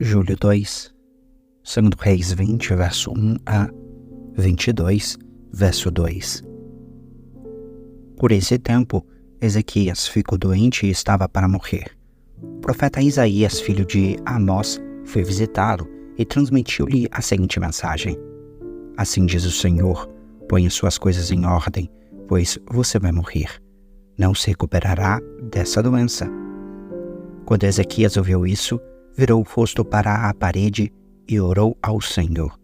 Júlio 2, 2 Reis 20, verso 1 a 22, verso 2. Por esse tempo, Ezequias ficou doente e estava para morrer. O profeta Isaías, filho de Amós, foi visitá-lo e transmitiu-lhe a seguinte mensagem: Assim diz o Senhor, ponha suas coisas em ordem, pois você vai morrer. Não se recuperará dessa doença. Quando Ezequias ouviu isso, virou o rosto para a parede e orou ao Senhor.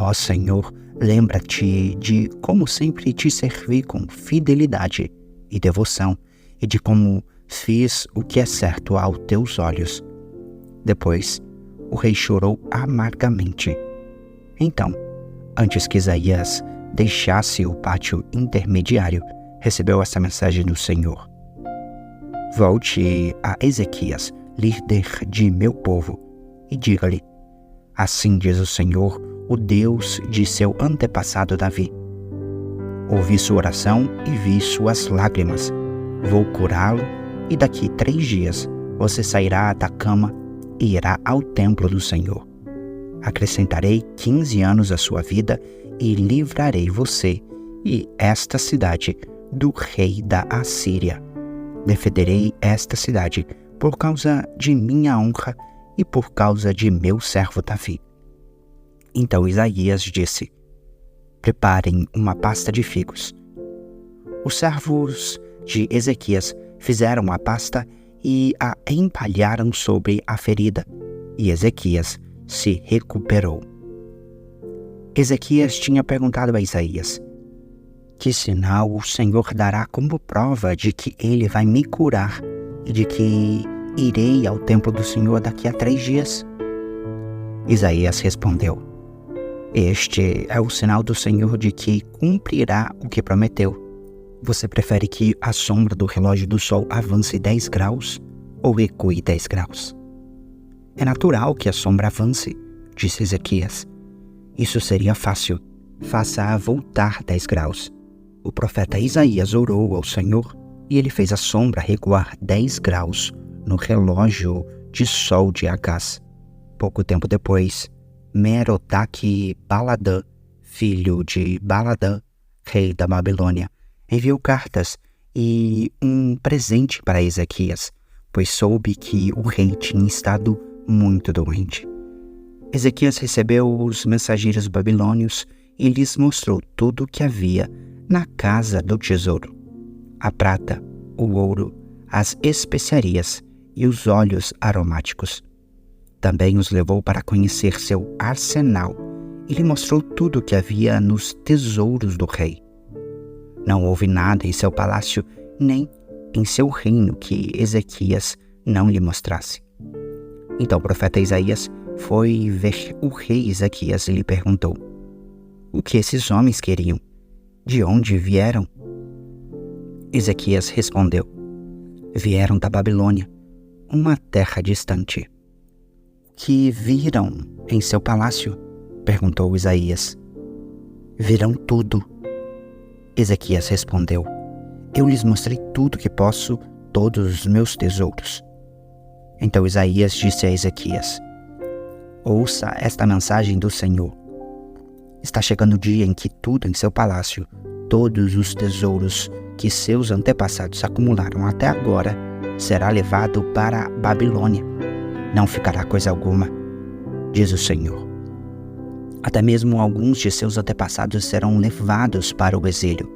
Ó Senhor, lembra-te de como sempre te servi com fidelidade e devoção, e de como fiz o que é certo aos teus olhos. Depois, o rei chorou amargamente. Então, antes que Isaías deixasse o pátio intermediário, recebeu essa mensagem do Senhor: Volte a Ezequias, líder de meu povo, e diga-lhe: Assim diz o Senhor, o Deus de seu antepassado Davi. Ouvi sua oração e vi suas lágrimas. Vou curá-lo, e daqui 3 dias você sairá da cama e irá ao templo do Senhor. Acrescentarei 15 anos à sua vida e livrarei você e esta cidade do rei da Assíria. Defenderei esta cidade por causa de minha honra e por causa de meu servo Davi. Então Isaías disse: Preparem uma pasta de figos. Os servos de Ezequias fizeram a pasta e a empalharam sobre a ferida, e Ezequias se recuperou. Ezequias tinha perguntado a Isaías: Que sinal o Senhor dará como prova de que ele vai me curar e de que irei ao templo do Senhor daqui a 3 dias? Isaías respondeu: Este é o sinal do Senhor de que cumprirá o que prometeu. Você prefere que a sombra do relógio do sol avance 10 graus ou recue 10 graus? É natural que a sombra avance, disse Ezequias. Isso seria fácil. Faça-a voltar 10 graus. O profeta Isaías orou ao Senhor e ele fez a sombra recuar 10 graus no relógio de sol de Agaz. Pouco tempo depois, Merodach-Baladã, filho de Baladã, rei da Babilônia, enviou cartas e um presente para Ezequias, pois soube que o rei tinha estado muito doente. Ezequias recebeu os mensageiros babilônios e lhes mostrou tudo o que havia na casa do tesouro: a prata, o ouro, as especiarias e os óleos aromáticos. Também os levou para conhecer seu arsenal e lhe mostrou tudo o que havia nos tesouros do rei. Não houve nada em seu palácio nem em seu reino que Ezequias não lhe mostrasse. Então o profeta Isaías foi ver o rei Ezequias e lhe perguntou: O que esses homens queriam? De onde vieram? Ezequias respondeu: Vieram da Babilônia, uma terra distante. O que viram em seu palácio? Perguntou Isaías. Viram tudo. Ezequias respondeu: Eu lhes mostrei tudo que posso, todos os meus tesouros. Então Isaías disse a Ezequias: Ouça esta mensagem do Senhor. Está chegando o dia em que tudo em seu palácio, todos os tesouros que seus antepassados acumularam até agora, será levado para a Babilônia. Não ficará coisa alguma, diz o Senhor. Até mesmo alguns de seus antepassados serão levados para o exílio.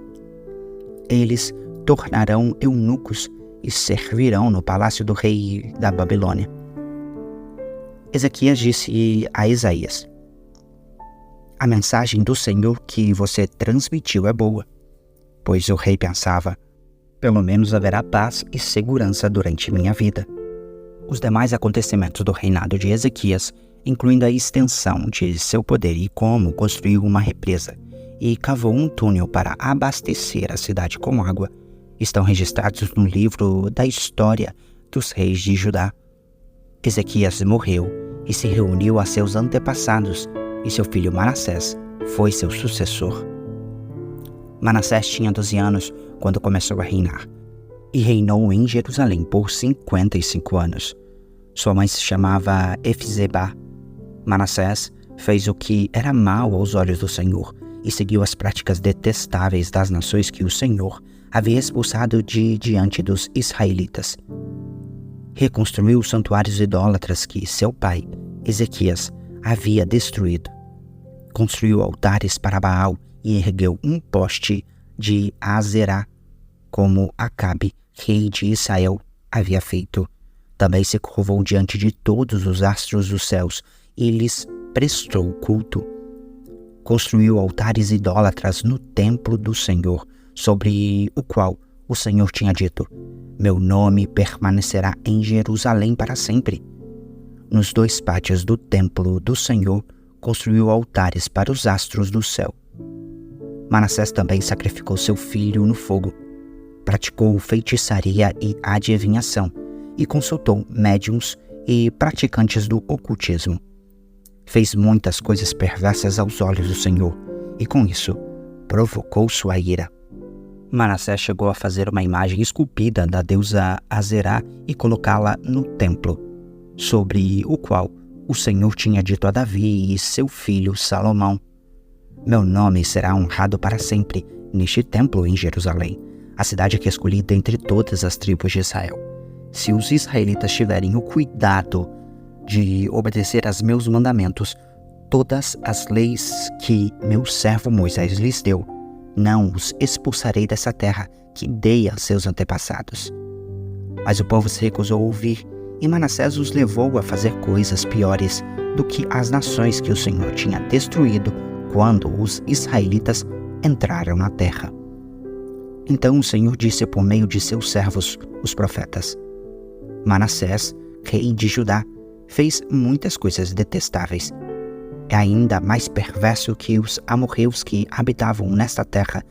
Eles tornarão eunucos e servirão no palácio do rei da Babilônia. Ezequias disse a Isaías: A mensagem do Senhor que você transmitiu é boa, pois o rei pensava: Pelo menos haverá paz e segurança durante minha vida. Os demais acontecimentos do reinado de Ezequias, incluindo a extensão de seu poder e como construiu uma represa e cavou um túnel para abastecer a cidade com água, estão registrados no livro da história dos reis de Judá. Ezequias morreu e se reuniu a seus antepassados, e seu filho Manassés foi seu sucessor. Manassés tinha 12 anos quando começou a reinar, e reinou em Jerusalém por 55 anos. Sua mãe se chamava Efzibá. Manassés fez o que era mal aos olhos do Senhor e seguiu as práticas detestáveis das nações que o Senhor havia expulsado de diante dos israelitas. Reconstruiu os santuários idólatras que seu pai, Ezequias, havia destruído. Construiu altares para Baal e ergueu um poste de Azerá, como Acabe, rei de Israel, havia feito. Também se curvou diante de todos os astros dos céus e lhes prestou culto. Construiu altares idólatras no templo do Senhor, sobre o qual o Senhor tinha dito: meu nome permanecerá em Jerusalém para sempre. Nos 2 pátios do templo do Senhor, construiu altares para os astros do céu. Manassés também sacrificou seu filho no fogo, praticou feitiçaria e adivinhação, e consultou médiuns e praticantes do ocultismo. Fez muitas coisas perversas aos olhos do Senhor, e com isso provocou sua ira. Manassés chegou a fazer uma imagem esculpida da deusa Azerá e colocá-la no templo, sobre o qual o Senhor tinha dito a Davi e seu filho Salomão: meu nome será honrado para sempre neste templo em Jerusalém, a cidade que escolhi dentre todas as tribos de Israel. Se os israelitas tiverem o cuidado de obedecer aos meus mandamentos, todas as leis que meu servo Moisés lhes deu, não os expulsarei dessa terra que dei a seus antepassados. Mas o povo se recusou a ouvir, e Manassés os levou a fazer coisas piores do que as nações que o Senhor tinha destruído quando os israelitas entraram na terra. Então o Senhor disse por meio de seus servos, os profetas: Manassés, rei de Judá, fez muitas coisas detestáveis. É ainda mais perverso que os amorreus que habitavam nesta terra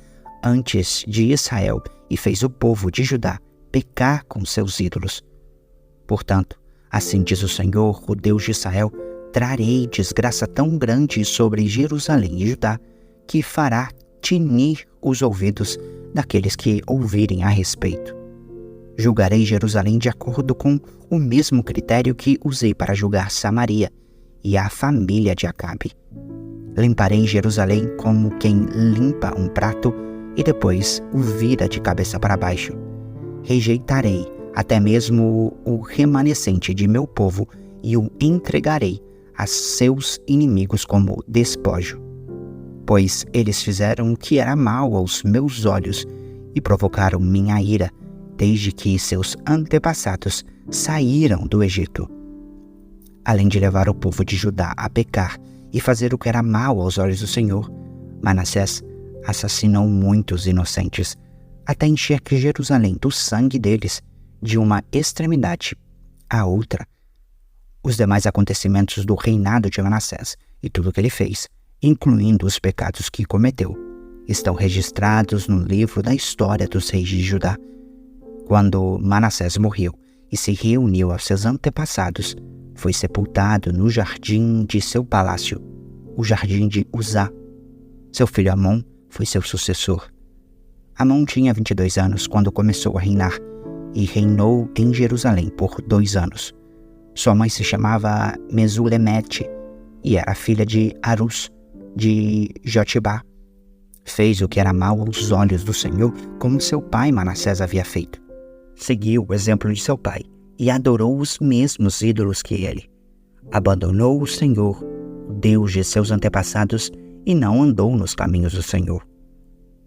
antes de Israel, e fez o povo de Judá pecar com seus ídolos. Portanto, assim diz o Senhor, o Deus de Israel: trarei desgraça tão grande sobre Jerusalém e Judá, que fará tinir os ouvidos daqueles que ouvirem a respeito. Julgarei Jerusalém de acordo com o mesmo critério que usei para julgar Samaria e a família de Acabe. Limparei Jerusalém como quem limpa um prato e depois o vira de cabeça para baixo. Rejeitarei até mesmo o remanescente de meu povo e o entregarei a seus inimigos como despojo. Pois eles fizeram o que era mal aos meus olhos e provocaram minha ira, desde que seus antepassados saíram do Egito. Além de levar o povo de Judá a pecar e fazer o que era mal aos olhos do Senhor, Manassés assassinou muitos inocentes, até encher Jerusalém do sangue deles, de uma extremidade à outra. Os demais acontecimentos do reinado de Manassés e tudo o que ele fez, incluindo os pecados que cometeu, estão registrados no livro da história dos reis de Judá. Quando Manassés morreu e se reuniu aos seus antepassados, foi sepultado no jardim de seu palácio, o jardim de Uzá. Seu filho Amon foi seu sucessor. Amon tinha 22 anos quando começou a reinar e reinou em Jerusalém por 2 anos. Sua mãe se chamava Mesulemete e era filha de Arus, de Jotibá. Fez o que era mal aos olhos do Senhor, como seu pai Manassés havia feito. Seguiu o exemplo de seu pai e adorou os mesmos ídolos que ele. Abandonou o Senhor, o Deus de seus antepassados, e não andou nos caminhos do Senhor.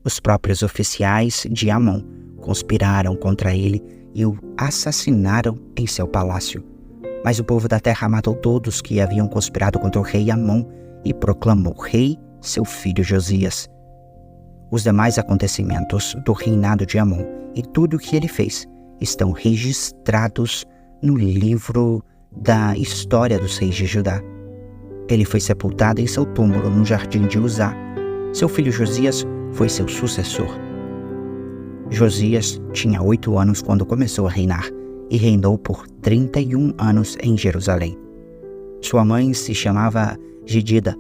Os próprios oficiais de Amon conspiraram contra ele e o assassinaram em seu palácio. Mas o povo da terra matou todos que haviam conspirado contra o rei Amon e proclamou rei seu filho Josias. Os demais acontecimentos do reinado de Amon e tudo o que ele fez estão registrados no livro da história dos reis de Judá. Ele foi sepultado em seu túmulo no jardim de Uzá. Seu filho Josias foi seu sucessor. Josias tinha 8 anos quando começou a reinar e reinou por 31 anos em Jerusalém. Sua mãe se chamava Gedida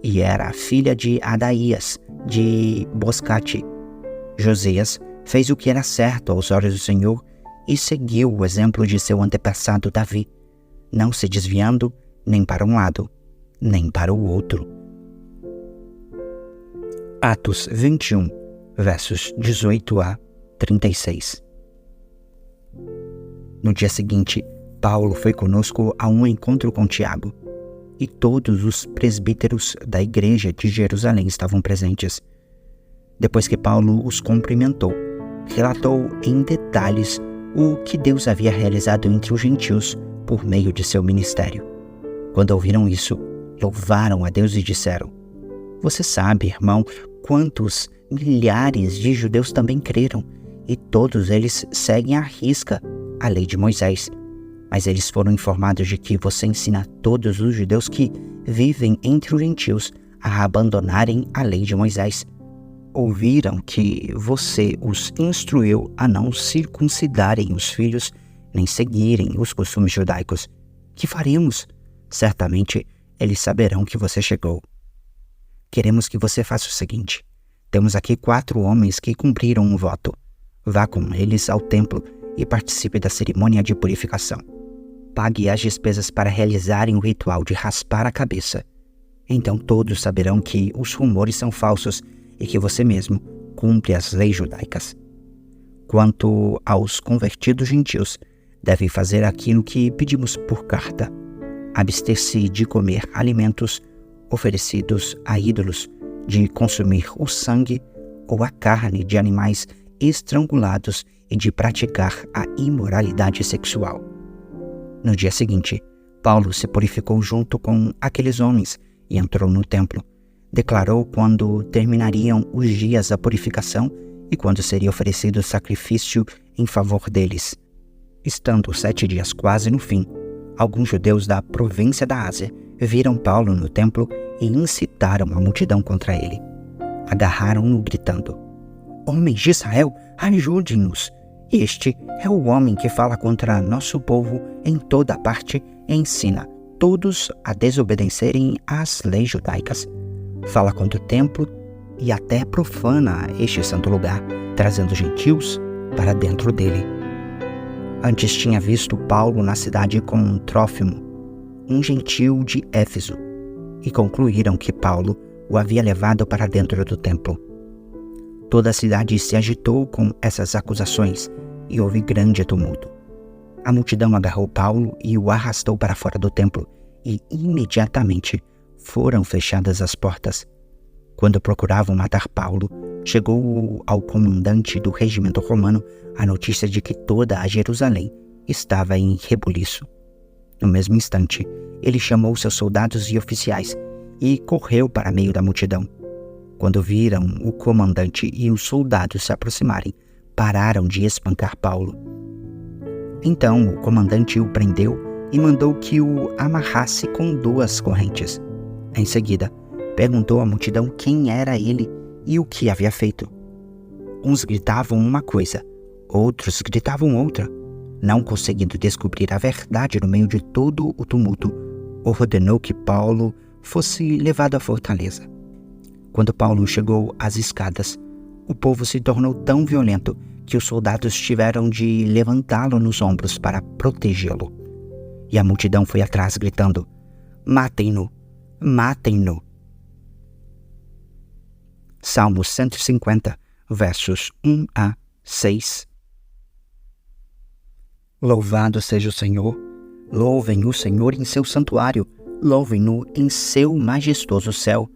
e era filha de Adaías, de Boscate. Josias fez o que era certo aos olhos do Senhor e seguiu o exemplo de seu antepassado Davi. não se desviando nem para um lado, nem para o outro. Atos 21, versos 18 a 36. No dia seguinte, Paulo foi conosco a um encontro com Tiago, e todos os presbíteros da igreja de Jerusalém estavam presentes. Depois que Paulo os cumprimentou, relatou em detalhes o que Deus havia realizado entre os gentios por meio de seu ministério. Quando ouviram isso, louvaram a Deus e disseram: "Você sabe, irmão, quantos milhares de judeus também creram, e todos eles seguem à risca a lei de Moisés. Mas eles foram informados de que você ensina a todos os judeus que vivem entre os gentios a abandonarem a lei de Moisés. Ouviram que você os instruiu a não circuncidarem os filhos, nem seguirem os costumes judaicos. Que faremos? Certamente eles saberão que você chegou. Queremos que você faça o seguinte: temos aqui 4 homens que cumpriram um voto. Vá com eles ao templo e participe da cerimônia de purificação. Pague as despesas para realizarem o ritual de raspar a cabeça. Então todos saberão que os rumores são falsos e que você mesmo cumpre as leis judaicas. Quanto aos convertidos gentios, devem fazer aquilo que pedimos por carta: abster-se de comer alimentos oferecidos a ídolos, de consumir o sangue ou a carne de animais estrangulados e de praticar a imoralidade sexual." No dia seguinte, Paulo se purificou junto com aqueles homens e entrou no templo. Declarou quando terminariam os dias da purificação e quando seria oferecido sacrifício em favor deles. Estando 7 dias quase no fim, alguns judeus da província da Ásia viram Paulo no templo e incitaram a multidão contra ele. Agarraram-no gritando: "Homens de Israel, ajude-nos! Este é o homem que fala contra nosso povo em toda parte e ensina todos a desobedecerem às leis judaicas. Fala contra o templo e até profana este santo lugar, trazendo gentios para dentro dele." Antes tinha visto Paulo na cidade com Trófimo, um gentio de Éfeso, e concluíram que Paulo o havia levado para dentro do templo. Toda a cidade se agitou com essas acusações e houve grande tumulto. A multidão agarrou Paulo e o arrastou para fora do templo, e imediatamente foram fechadas as portas. Quando procuravam matar Paulo, chegou ao comandante do regimento romano a notícia de que toda a Jerusalém estava em rebuliço. No mesmo instante, ele chamou seus soldados e oficiais e correu para meio da multidão. Quando viram o comandante e os soldados se aproximarem, pararam de espancar Paulo. Então o comandante o prendeu e mandou que o amarrasse com 2 correntes. Em seguida, perguntou à multidão quem era ele e o que havia feito. Uns gritavam uma coisa, outros gritavam outra. Não conseguindo descobrir a verdade no meio de todo o tumulto, ordenou que Paulo fosse levado à fortaleza. Quando Paulo chegou às escadas, o povo se tornou tão violento que os soldados tiveram de levantá-lo nos ombros para protegê-lo. E a multidão foi atrás gritando: "Matem-no! Matem-no!" Salmo 150, versos 1 a 6. Louvado seja o Senhor, louvem o Senhor em seu santuário, louvem-no em seu majestoso céu,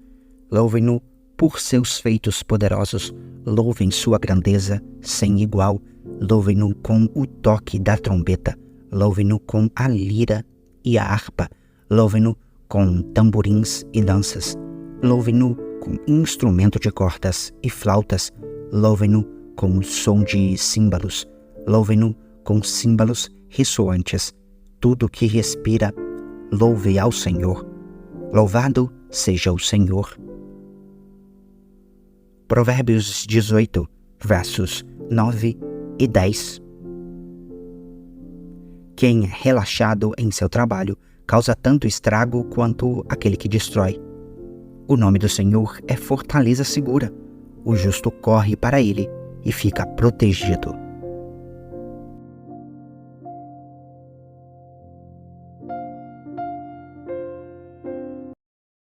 louvem-no por seus feitos poderosos, louvem sua grandeza sem igual, louvem-no com o toque da trombeta, louvem-no com a lira e a harpa, louvem-no com tamborins e danças, louvem-no com instrumento de cordas e flautas, louvem-no com o som de símbalos, louvem-no com símbalos ressoantes. Tudo que respira, louve ao Senhor. Louvado seja o Senhor. Provérbios 18, versos 9 e 10. Quem é relaxado em seu trabalho causa tanto estrago quanto aquele que destrói. O nome do Senhor é fortaleza segura. O justo corre para ele e fica protegido.